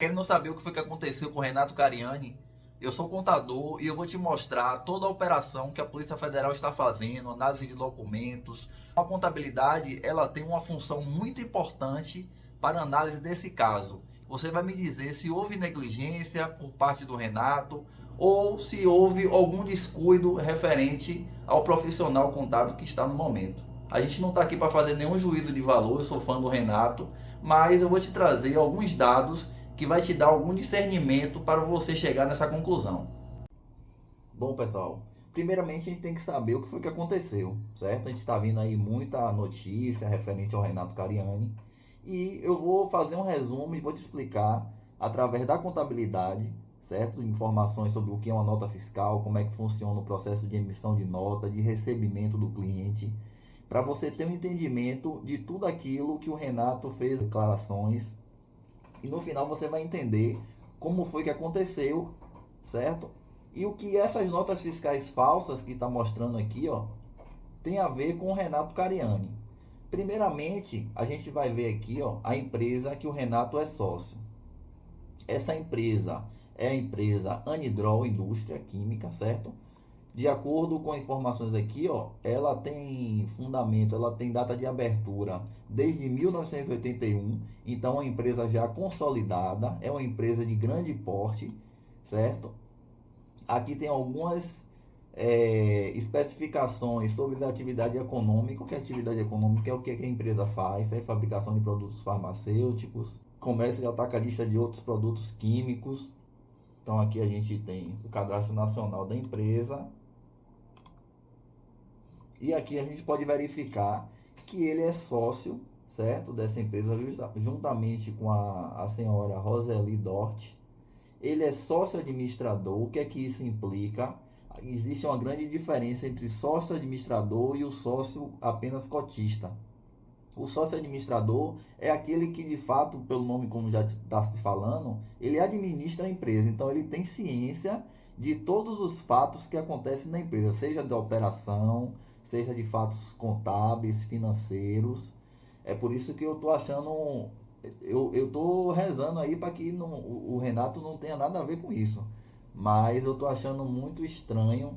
Querendo saber o que foi que aconteceu com o Renato Cariani? Eu sou contador e eu vou te mostrar toda a operação que a Polícia Federal está fazendo, análise de documentos. A contabilidade, ela tem uma função muito importante para a análise desse caso. Você vai me dizer se houve negligência por parte do Renato ou se houve algum descuido referente ao profissional contábil que está no momento. A gente não está aqui para fazer nenhum juízo de valor, eu sou fã do Renato, mas eu vou te trazer alguns dados que vai te dar algum discernimento para você chegar nessa conclusão. Bom, pessoal, primeiramente a gente tem que saber o que foi que aconteceu, certo? A gente está vindo aí muita notícia referente ao Renato Cariani e eu vou fazer um resumo e vou te explicar através da contabilidade, certo? Informações sobre o que é uma nota fiscal, como é que funciona o processo de emissão de nota, de recebimento do cliente, para você ter um entendimento de tudo aquilo que o Renato fez, declarações, e no final você vai entender como foi que aconteceu, certo? E o que essas notas fiscais falsas que está mostrando aqui, ó, tem a ver com o Renato Cariani. Primeiramente, a gente vai ver aqui, ó, a empresa que o Renato é sócio. Essa empresa é a empresa Anidrol Indústria Química, certo? De acordo com informações aqui, ó, ela tem fundamento, ela tem data de abertura desde 1981, então é uma empresa já consolidada, é uma empresa de grande porte, certo? Aqui tem algumas especificações sobre a atividade econômica. O que é atividade econômica? É o que a empresa faz, é fabricação de produtos farmacêuticos, comércio de atacadista de outros produtos químicos. Então aqui a gente tem o cadastro nacional da empresa. E aqui a gente pode verificar que ele é sócio, certo, dessa empresa, juntamente com a senhora Roseli Dort. Ele é sócio administrador. O que é que isso implica? Existe uma grande diferença entre sócio administrador e o sócio apenas cotista. O sócio administrador é aquele que, de fato, pelo nome como já está se falando, ele administra a empresa. Então, ele tem ciência de todos os fatos que acontecem na empresa, seja da operação, seja de fatos contábeis, financeiros. É por isso que eu estou achando, eu estou rezando aí para que não, o Renato não tenha nada a ver com isso. Mas eu estou achando muito estranho,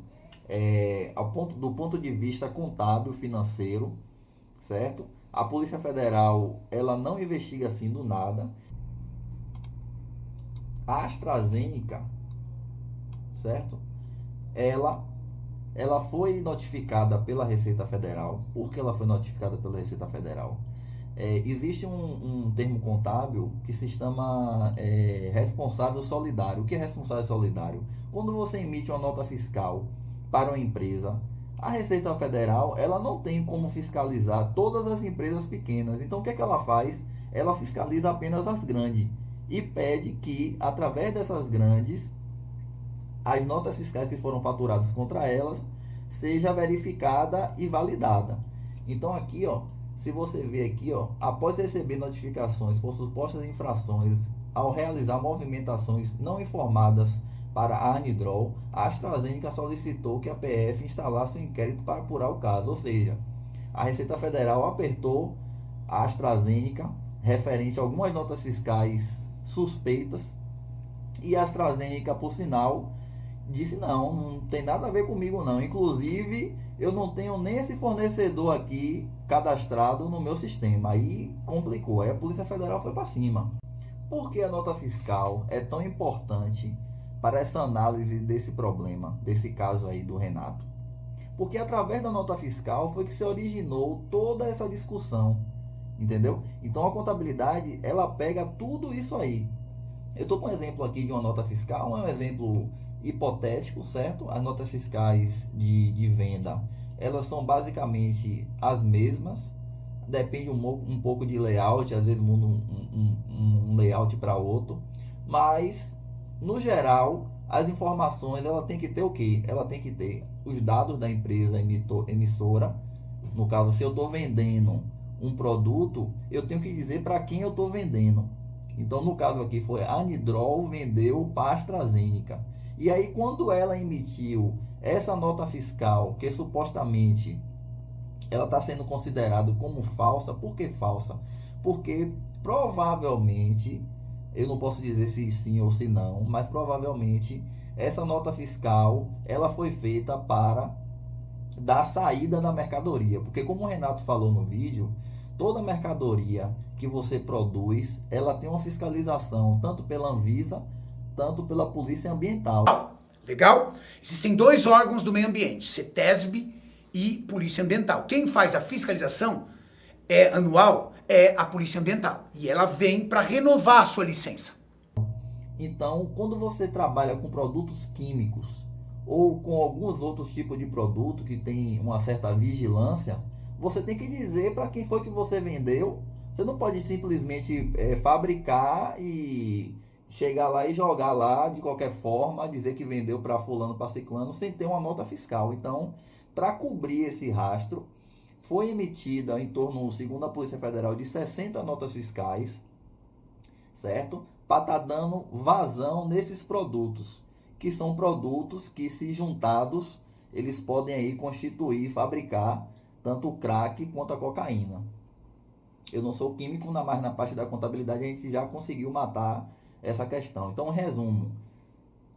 do ponto de vista contábil, financeiro, certo? A Polícia Federal, ela não investiga assim do nada. A AstraZeneca, certo? Ela, ela foi notificada pela Receita Federal. Por que ela foi notificada pela Receita Federal? Existe um termo contábil que se chama responsável solidário. O que é responsável solidário? Quando você emite uma nota fiscal para uma empresa, a Receita Federal, ela não tem como fiscalizar todas as empresas pequenas. Então, o que é que ela faz? Ela fiscaliza apenas as grandes e pede que, através dessas grandes, as notas fiscais que foram faturadas contra elas seja verificada e validada. Então, aqui, ó, se você ver aqui, ó, após receber notificações por supostas infrações ao realizar movimentações não informadas para a Anidrol, a AstraZeneca solicitou que a PF instalasse um inquérito para apurar o caso. Ou seja, a Receita Federal apertou a AstraZeneca referente a algumas notas fiscais suspeitas e a AstraZeneca, por sinal, disse não, não tem nada a ver comigo não. Inclusive, eu não tenho nem esse fornecedor aqui cadastrado no meu sistema. Aí complicou, aí a Polícia Federal foi para cima. Por que a nota fiscal é tão importante para essa análise desse problema, desse caso aí do Renato? Porque através da nota fiscal foi que se originou toda essa discussão, entendeu? Então a contabilidade, ela pega tudo isso aí. Eu estou com um exemplo aqui de uma nota fiscal, é um exemplo hipotético, certo? As notas fiscais de venda, elas são basicamente as mesmas, depende um pouco de layout, às vezes muda um layout para outro, mas no geral as informações ela tem que ter o quê? Ela tem que ter os dados da empresa emissora. No caso, se eu estou vendendo um produto, eu tenho que dizer para quem eu estou vendendo. Então, no caso aqui foi a Anidrol vendeu para a AstraZeneca. E aí, quando ela emitiu essa nota fiscal, que supostamente ela está sendo considerada como falsa, por que falsa? Porque provavelmente Eu não posso dizer se sim ou se não, mas provavelmente essa nota fiscal ela foi feita para dar saída da mercadoria, porque como o Renato falou no vídeo, toda mercadoria que você produz, ela tem uma fiscalização tanto pela Anvisa, tanto pela Polícia Ambiental. Legal? Existem dois órgãos do meio ambiente, CETESB e Polícia Ambiental. Quem faz a fiscalização anual é a Polícia Ambiental. E ela vem para renovar a sua licença. Então, quando você trabalha com produtos químicos ou com alguns outros tipos de produto que tem uma certa vigilância, você tem que dizer para quem foi que você vendeu. Você não pode simplesmente fabricar e chegar lá e jogar lá de qualquer forma, dizer que vendeu para fulano, para ciclano, sem ter uma nota fiscal. Então, para cobrir esse rastro, foi emitida em torno, segundo a Polícia Federal, de 60 notas fiscais, certo? Para estar dando vazão nesses produtos, que são produtos que, se juntados, eles podem aí constituir, fabricar tanto o crack quanto a cocaína. Eu não sou químico, mas na parte da contabilidade a gente já conseguiu matar essa questão. Então, resumo,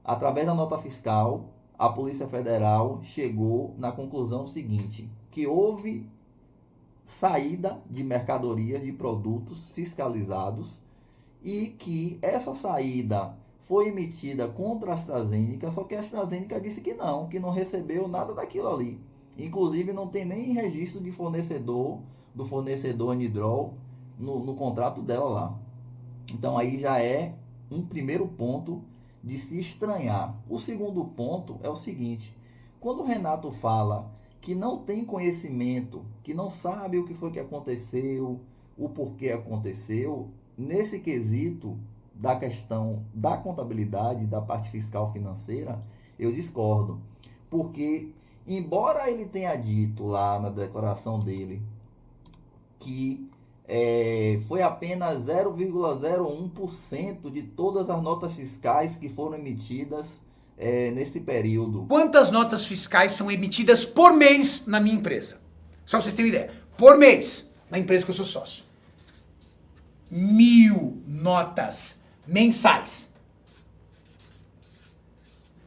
através da nota fiscal, a Polícia Federal chegou na conclusão seguinte, que houve saída de mercadorias, de produtos fiscalizados, e que essa saída foi emitida contra a AstraZeneca, só que a AstraZeneca disse que não recebeu nada daquilo ali. Inclusive não tem nem registro de fornecedor, do fornecedor Anidrol no contrato dela lá. Então aí já é um primeiro ponto de se estranhar. O segundo ponto é o seguinte, quando o Renato fala que não tem conhecimento, que não sabe o que foi que aconteceu, o porquê aconteceu, nesse quesito da questão da contabilidade, da parte fiscal financeira, eu discordo. Porque, embora ele tenha dito lá na declaração dele que foi apenas 0,01% de todas as notas fiscais que foram emitidas nesse período. Quantas notas fiscais são emitidas por mês na minha empresa? Só pra vocês terem ideia. Por mês, na empresa que eu sou sócio. 1.000 notas mensais.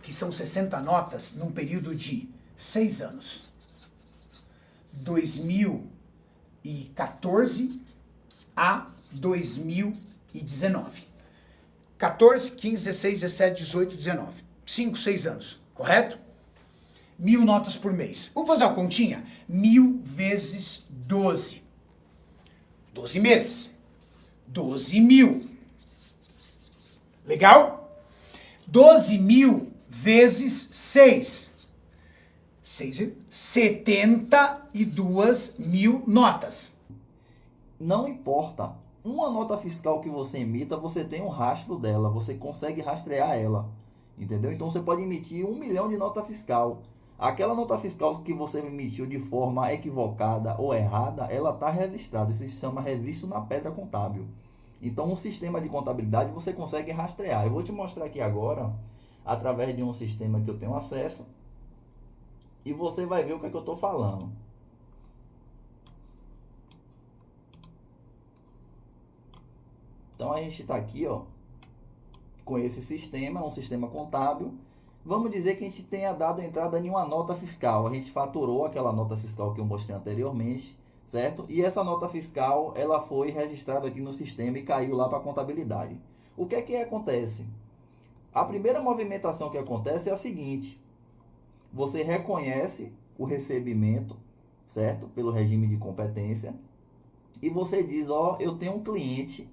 Que são 60 notas num período de 6 anos. 2014 a 2019. 14, 15, 16, 17, 18, 19. 5, 6 anos, correto? 1.000 notas por mês. Vamos fazer uma continha? 1.000 vezes 12. 12 meses. 12.000. Legal? 12.000 vezes 6. 72.000 notas. Não importa. Uma nota fiscal que você emita, você tem um rastro dela. Você consegue rastrear ela. Entendeu? Então você pode emitir 1 milhão de nota fiscal. Aquela nota fiscal que você emitiu de forma equivocada ou errada, ela está registrada. Isso se chama registro na pedra contábil. Então, um sistema de contabilidade você consegue rastrear. Eu vou te mostrar aqui agora, através de um sistema que eu tenho acesso, e você vai ver o que é que eu estou falando. Então, a gente está aqui, ó, com esse sistema, um sistema contábil. Vamos dizer que a gente tenha dado entrada em uma nota fiscal. A gente faturou aquela nota fiscal que eu mostrei anteriormente, certo? E essa nota fiscal, ela foi registrada aqui no sistema e caiu lá para a contabilidade. O que é que acontece? A primeira movimentação que acontece é a seguinte. Você reconhece o recebimento, certo? Pelo regime de competência. E você diz, ó, eu tenho um cliente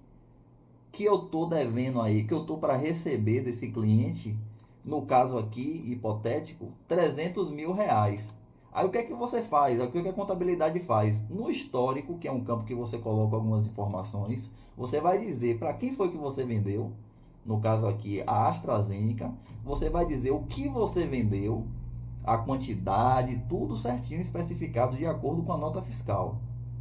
que eu estou devendo aí, que eu estou para receber desse cliente, no caso aqui, hipotético, 300 mil reais. Aí o que é que você faz? O que é que a contabilidade faz? No histórico, que é um campo que você coloca algumas informações, você vai dizer para quem foi que você vendeu, no caso aqui a AstraZeneca, você vai dizer o que você vendeu, a quantidade, tudo certinho especificado de acordo com a nota fiscal,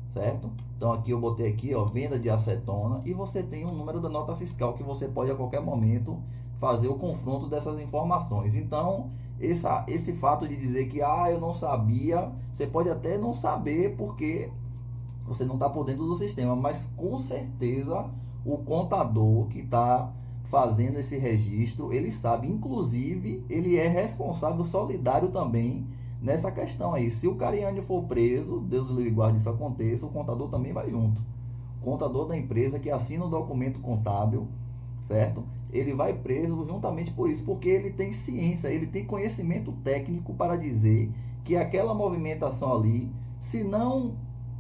certo? Então aqui eu botei aqui, ó, venda de acetona, e você tem um número da nota fiscal que você pode a qualquer momento fazer o confronto dessas informações. Então, esse fato de dizer que eu não sabia, você pode até não saber porque você não está por dentro do sistema, mas com certeza o contador que está fazendo esse registro, ele sabe, inclusive, ele é responsável solidário também nessa questão aí. Se o Cariani for preso, Deus lhe guarde isso aconteça, o contador também vai junto. O contador da empresa que assina o documento contábil, certo? Ele vai preso juntamente por isso, porque ele tem ciência, ele tem conhecimento técnico para dizer que aquela movimentação ali, se não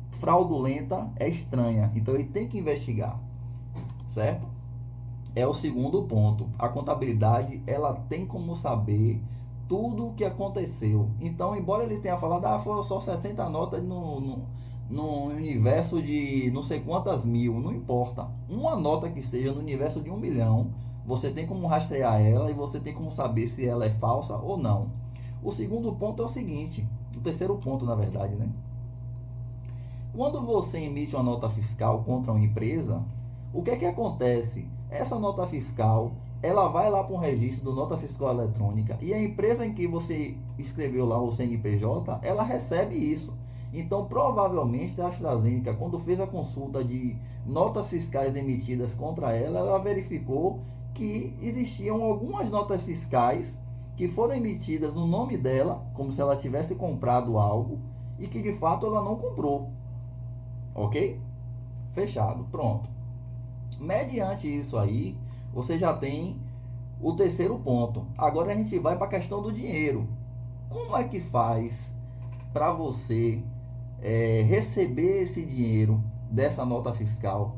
fraudulenta, é estranha. Então ele tem que investigar, certo? É o segundo ponto. A contabilidade, ela tem como saber tudo o que aconteceu. Então, embora ele tenha falado, foram só 60 notas no universo de não sei quantas mil, não importa. Uma nota que seja no universo de 1 milhão, você tem como rastrear ela e você tem como saber se ela é falsa ou não. O segundo ponto é o seguinte, o terceiro ponto, na verdade, né? Quando você emite uma nota fiscal contra uma empresa, o que é que acontece? Essa nota fiscal, ela vai lá para um registro do nota fiscal eletrônica e a empresa em que você escreveu lá o CNPJ, ela recebe isso. Então, provavelmente, a AstraZeneca, quando fez a consulta de notas fiscais emitidas contra ela, ela verificou que existiam algumas notas fiscais que foram emitidas no nome dela, como se ela tivesse comprado algo, e que de fato ela não comprou. Ok? Fechado, pronto. Mediante isso aí, você já tem o terceiro ponto. Agora a gente vai para a questão do dinheiro. Como é que faz para você receber esse dinheiro dessa nota fiscal?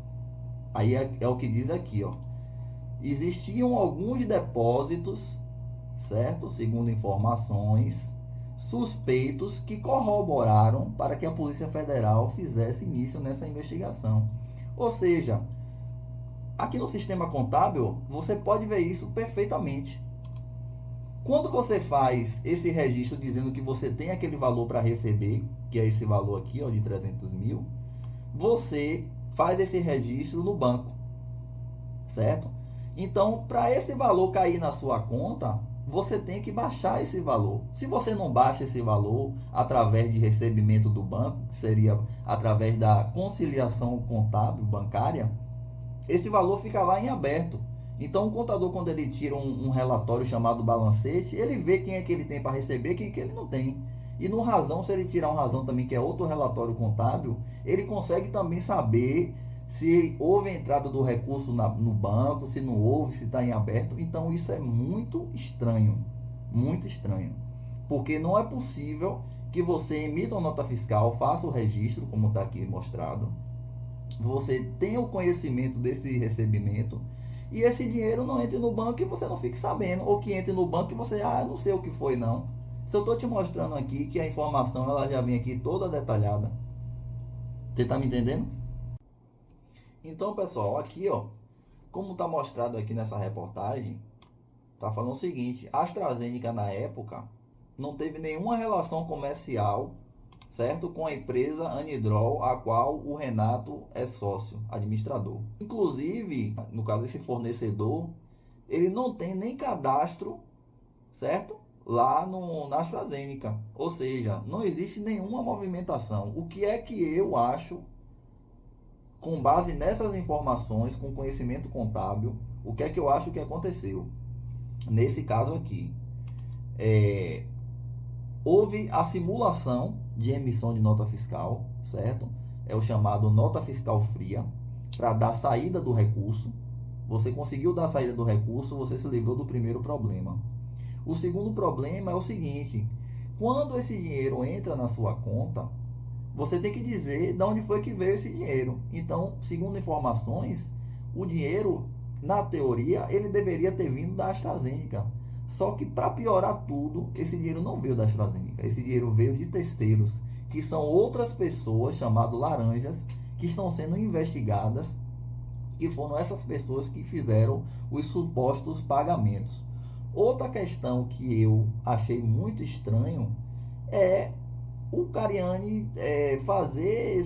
Aí é o que diz aqui, ó. Existiam alguns depósitos, certo? Segundo informações, suspeitos que corroboraram para que a Polícia Federal fizesse início nessa investigação. Ou seja, aqui no sistema contábil, você pode ver isso perfeitamente. Quando você faz esse registro dizendo que você tem aquele valor para receber, que é esse valor aqui, ó, de 300 mil, você faz esse registro no banco, certo? Então, para esse valor cair na sua conta, você tem que baixar esse valor. Se você não baixa esse valor através de recebimento do banco, que seria através da conciliação contábil bancária, esse valor fica lá em aberto. Então, o contador, quando ele tira um relatório chamado balancete, ele vê quem é que ele tem para receber e quem é que ele não tem. E no razão, se ele tirar um razão também, que é outro relatório contábil, ele consegue também saber se houve entrada do recurso no banco, se não houve, se está em aberto. Então, isso é muito estranho. Muito estranho. Porque não é possível que você emita uma nota fiscal, faça o registro, como está aqui mostrado, você tenha o conhecimento desse recebimento e esse dinheiro não entre no banco e você não fique sabendo, ou que entre no banco e você, eu não sei o que foi não. Se eu estou te mostrando aqui que a informação ela já vem aqui toda detalhada. Você está me entendendo? Então, pessoal, aqui, ó, como está mostrado aqui nessa reportagem, está falando o seguinte: a AstraZeneca na época não teve nenhuma relação comercial, certo, com a empresa Anidrol, a qual o Renato é sócio, administrador. Inclusive, no caso desse fornecedor, ele não tem nem cadastro, certo, lá na AstraZeneca. Ou seja, não existe nenhuma movimentação. O que é que eu acho, com base nessas informações, com conhecimento contábil, o que é que eu acho que aconteceu? Nesse caso aqui, houve a simulação de emissão de nota fiscal, certo? É o chamado nota fiscal fria, para dar saída do recurso. Você conseguiu dar saída do recurso, você se livrou do primeiro problema. O segundo problema é o seguinte: quando esse dinheiro entra na sua conta, você tem que dizer de onde foi que veio esse dinheiro. Então, segundo informações, o dinheiro, na teoria, ele deveria ter vindo da AstraZeneca. Só que, para piorar tudo, esse dinheiro não veio da AstraZeneca. Esse dinheiro veio de terceiros, que são outras pessoas, chamadas laranjas, que estão sendo investigadas, que foram essas pessoas que fizeram os supostos pagamentos. Outra questão que eu achei muito estranho é o Cariani fazer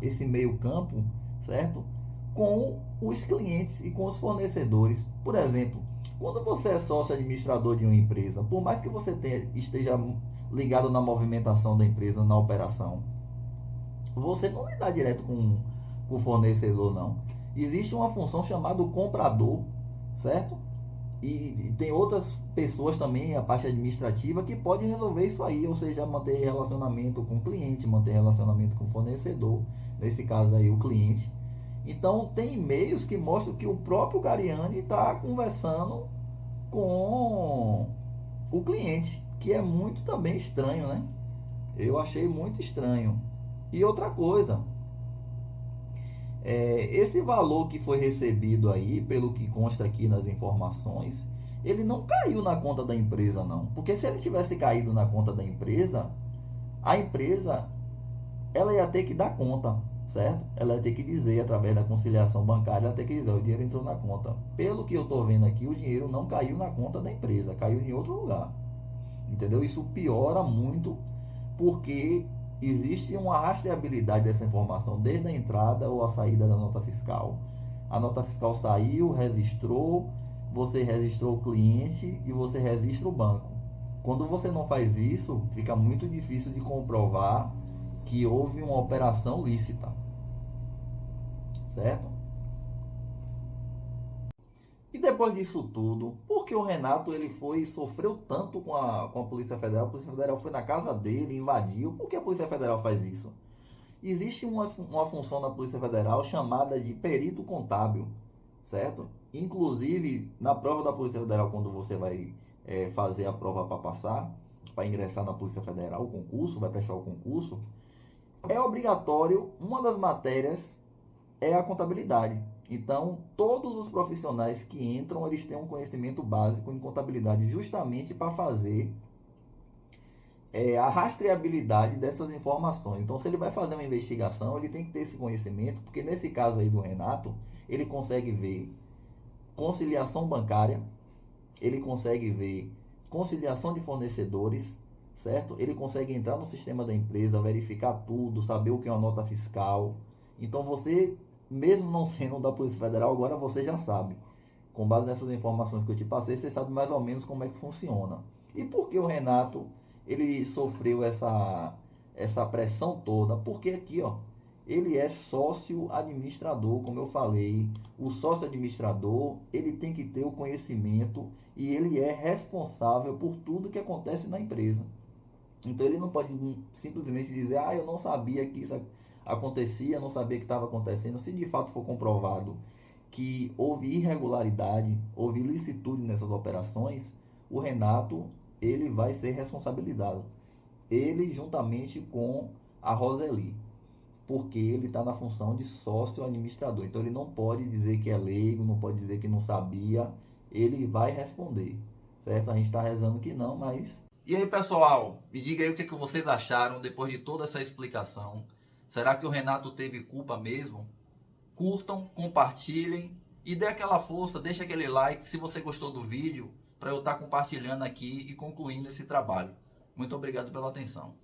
esse meio campo, certo? Com os clientes e com os fornecedores. Por exemplo, quando você é sócio administrador de uma empresa, por mais que você esteja ligado na movimentação da empresa, na operação, você não lida direto com o fornecedor, não. Existe uma função chamada comprador, certo? E tem outras pessoas também, a parte administrativa, que pode resolver isso aí, ou seja, manter relacionamento com o cliente, manter relacionamento com o fornecedor, nesse caso aí o cliente. Então tem e-mails que mostram que o próprio Cariani está conversando com o cliente, que é muito também estranho, né? Eu achei muito estranho. E outra coisa, esse valor que foi recebido aí, pelo que consta aqui nas informações, ele não caiu na conta da empresa, não. Porque se ele tivesse caído na conta da empresa, a empresa ela ia ter que dar conta, certo? Ela ia ter que dizer, através da conciliação bancária, ela ia ter que dizer, o dinheiro entrou na conta. Pelo que eu estou vendo aqui, o dinheiro não caiu na conta da empresa, caiu em outro lugar. Entendeu? Isso piora muito, porque existe uma rastreabilidade dessa informação desde a entrada ou a saída da nota fiscal. A nota fiscal saiu, registrou, você registrou o cliente e você registra o banco. Quando você não faz isso, fica muito difícil de comprovar que houve uma operação lícita, certo? E depois disso tudo, por que o Renato ele foi e sofreu tanto com a Polícia Federal? A Polícia Federal foi na casa dele, invadiu. Por que a Polícia Federal faz isso? Existe uma função na Polícia Federal chamada de perito contábil, certo? Inclusive, na prova da Polícia Federal, quando você vai fazer a prova para passar, para ingressar na Polícia Federal, o concurso, vai prestar o concurso, é obrigatório, uma das matérias é a contabilidade. Então, todos os profissionais que entram, eles têm um conhecimento básico em contabilidade justamente para fazer a rastreabilidade dessas informações. Então, se ele vai fazer uma investigação, ele tem que ter esse conhecimento, porque nesse caso aí do Renato, ele consegue ver conciliação bancária, ele consegue ver conciliação de fornecedores, certo? Ele consegue entrar no sistema da empresa, verificar tudo, saber o que é uma nota fiscal. Então, você, mesmo não sendo da Polícia Federal, agora você já sabe. Com base nessas informações que eu te passei, você sabe mais ou menos como é que funciona. E por que o Renato ele sofreu essa pressão toda? Porque aqui, ó, ele é sócio administrador, como eu falei. O sócio administrador, ele tem que ter o conhecimento e ele é responsável por tudo que acontece na empresa. Então ele não pode simplesmente dizer, eu não sabia que isso acontecia, não sabia que estava acontecendo. Se de fato for comprovado que houve irregularidade, houve ilicitude nessas operações, o Renato ele vai ser responsabilizado. Ele juntamente com a Roseli, porque ele está na função de sócio administrador. Então ele não pode dizer que é leigo, não pode dizer que não sabia, ele vai responder, certo? A gente está rezando que não, mas... E aí, pessoal, me diga aí o que vocês acharam depois de toda essa explicação. Será que o Renato teve culpa mesmo? Curtam, compartilhem e dê aquela força, deixa aquele like se você gostou do vídeo, para eu estar compartilhando aqui e concluindo esse trabalho. Muito obrigado pela atenção.